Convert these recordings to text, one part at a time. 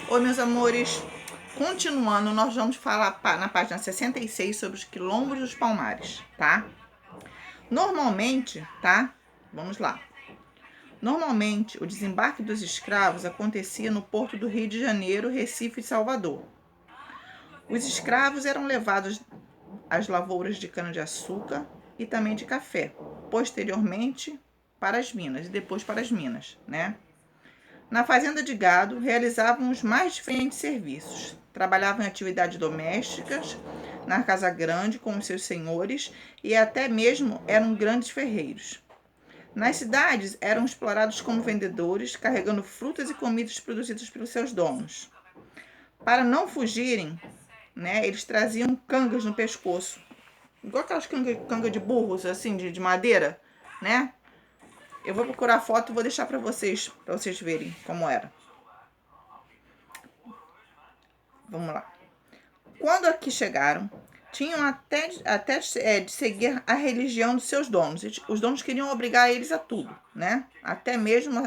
Oi, meus amores. Continuando, nós vamos falar na página 66 sobre os quilombos dos Palmares, tá? Normalmente, tá? Vamos lá. Normalmente, o desembarque dos escravos acontecia no porto do Rio de Janeiro, Recife e Salvador. Os escravos eram levados às lavouras de cana-de-açúcar e também de café, posteriormente para as minas e depois para as minas, né? Na fazenda de gado, realizavam os mais diferentes serviços. Trabalhavam em atividades domésticas, na casa grande com os seus senhores e até mesmo eram grandes ferreiros. Nas cidades, eram explorados como vendedores, carregando frutas e comidas produzidas pelos seus donos. Para não fugirem, né, eles traziam cangas no pescoço, igual aquelas cangas de burros, assim, de madeira, né? Eu vou procurar foto e vou deixar para vocês verem como era. Vamos lá. Quando aqui chegaram, tinham até de seguir a religião dos seus donos. Os donos queriam obrigar eles a tudo, né? Até mesmo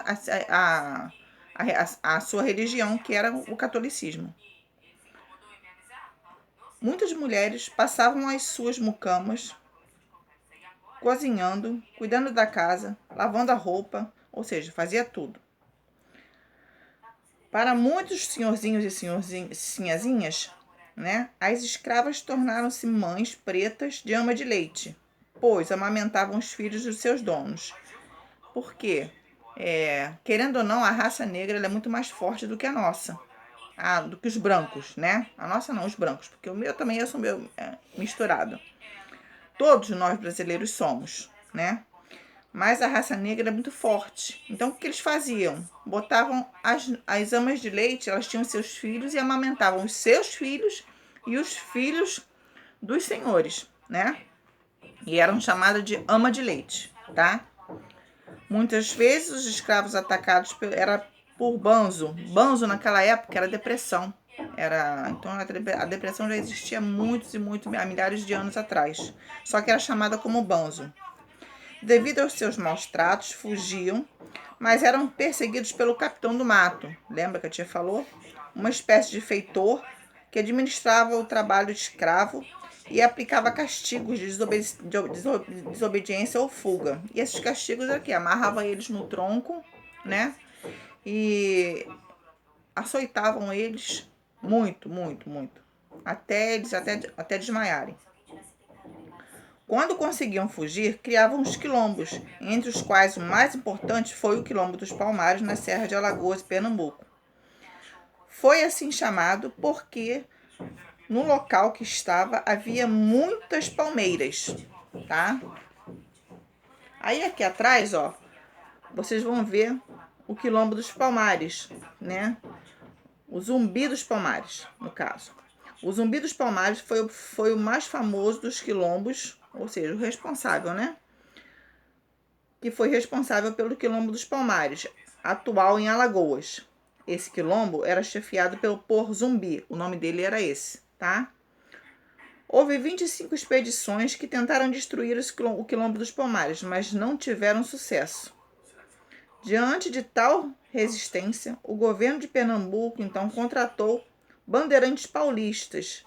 a sua religião, que era o catolicismo. Muitas mulheres passavam as suas mucamas cozinhando, cuidando da casa, lavando a roupa, ou seja, fazia tudo. Para muitos senhorzinhos e sinhazinhas, né, as escravas tornaram-se mães pretas de ama de leite, pois amamentavam os filhos dos seus donos. Porque, querendo ou não, a raça negra ela é muito mais forte do que a nossa, do que os brancos, né? A nossa não, os brancos, porque o meu também é meio misturado. Todos nós brasileiros somos, né? Mas a raça negra é muito forte. Então, o que eles faziam? Botavam as amas de leite, elas tinham seus filhos e amamentavam os seus filhos e os filhos dos senhores, né? E eram chamadas de ama de leite, tá? Muitas vezes os escravos atacados era por banzo. Banzo naquela época era depressão. Então a depressão já existia há milhares de anos atrás. Só que era chamada como banzo. Devido aos seus maus tratos, fugiam, mas eram perseguidos pelo capitão do mato. Lembra que a tia falou? Uma espécie de feitor que administrava o trabalho de escravo e aplicava castigos de desobediência ou fuga. E esses castigos eram que amarrava eles no tronco, né? E açoitavam eles muito, até desmaiarem. Quando conseguiam fugir, criavam os quilombos, entre os quais o mais importante foi o Quilombo dos Palmares, na Serra de Alagoas, Pernambuco. Foi assim chamado porque no local que estava havia muitas palmeiras, tá? Aí aqui atrás, ó, vocês vão ver o Quilombo dos Palmares, né? O Zumbi dos Palmares, no caso. O Zumbi dos Palmares foi o mais famoso dos quilombos, ou seja, o responsável, né? Que foi responsável pelo Quilombo dos Palmares, atual em Alagoas. Esse quilombo era chefiado pelo Por Zumbi, o nome dele era esse, tá? Houve 25 expedições que tentaram destruir o Quilombo dos Palmares, mas não tiveram sucesso. Diante de tal resistência, o governo de Pernambuco então contratou bandeirantes paulistas,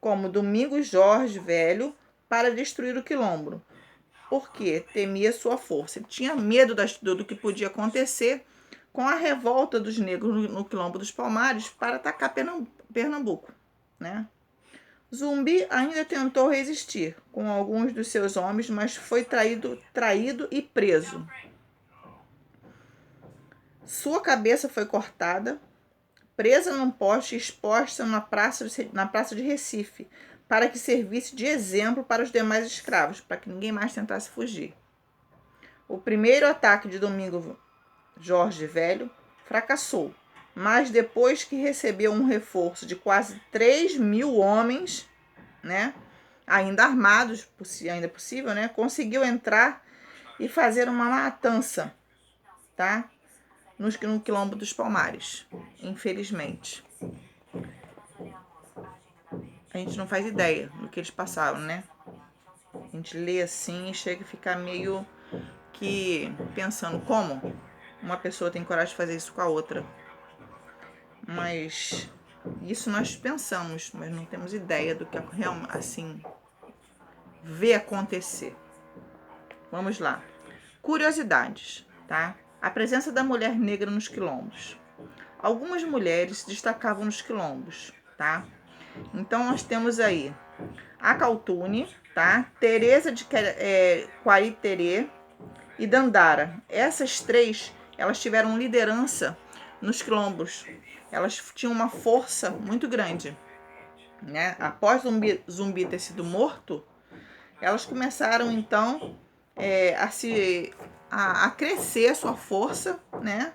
como Domingos Jorge Velho, para destruir o quilombo, porque temia sua força. Ele tinha medo do que podia acontecer com a revolta dos negros no Quilombo dos Palmares para atacar Pernambuco, né? Zumbi ainda tentou resistir com alguns dos seus homens, mas foi traído e preso. Sua cabeça foi cortada, presa num poste e exposta na praça de Recife, para que servisse de exemplo para os demais escravos, para que ninguém mais tentasse fugir. O primeiro ataque de Domingo Jorge Velho fracassou, mas depois que recebeu um reforço de quase 3.000 homens, né, ainda armados, ainda possível, né, conseguiu entrar e fazer uma matança, tá? No Quilombo dos Palmares, infelizmente. A gente não faz ideia do que eles passaram, né? A gente lê assim e chega a ficar meio que pensando como uma pessoa tem coragem de fazer isso com a outra. Mas isso nós pensamos, mas não temos ideia do que realmente, assim, vê acontecer. Vamos lá. Curiosidades, tá? A presença da mulher negra nos quilombos. Algumas mulheres se destacavam nos quilombos, tá? Então nós temos aí a Caltune, tá? Teresa de Quariterê e Dandara. Essas três, elas tiveram liderança nos quilombos. Elas tinham uma força muito grande, né? Após Zumbi ter sido morto, elas começaram então a crescer a sua força, né?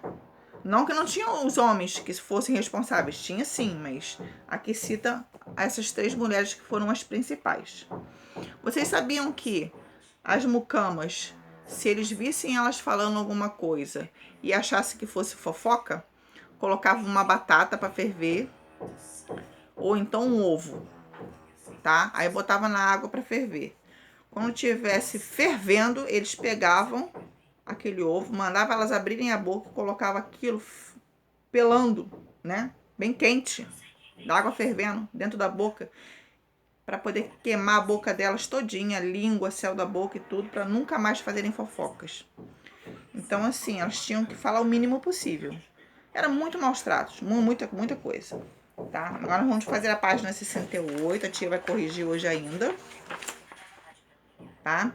Não que não tinham os homens que fossem responsáveis, tinha sim, mas aqui cita essas três mulheres que foram as principais. Vocês sabiam que as mucamas, se eles vissem elas falando alguma coisa e achassem que fosse fofoca, colocavam uma batata para ferver ou então um ovo, tá? Aí botava na água para ferver. Quando tivesse fervendo, eles pegavam aquele ovo, mandavam elas abrirem a boca e colocavam aquilo pelando, né? Bem quente, da água fervendo dentro da boca, para poder queimar a boca delas todinha, a língua, céu da boca e tudo, para nunca mais fazerem fofocas. Então, assim, elas tinham que falar o mínimo possível. Era muito maus tratos, muita coisa, tá? Agora vamos fazer a página 68, a tia vai corrigir hoje ainda, tá?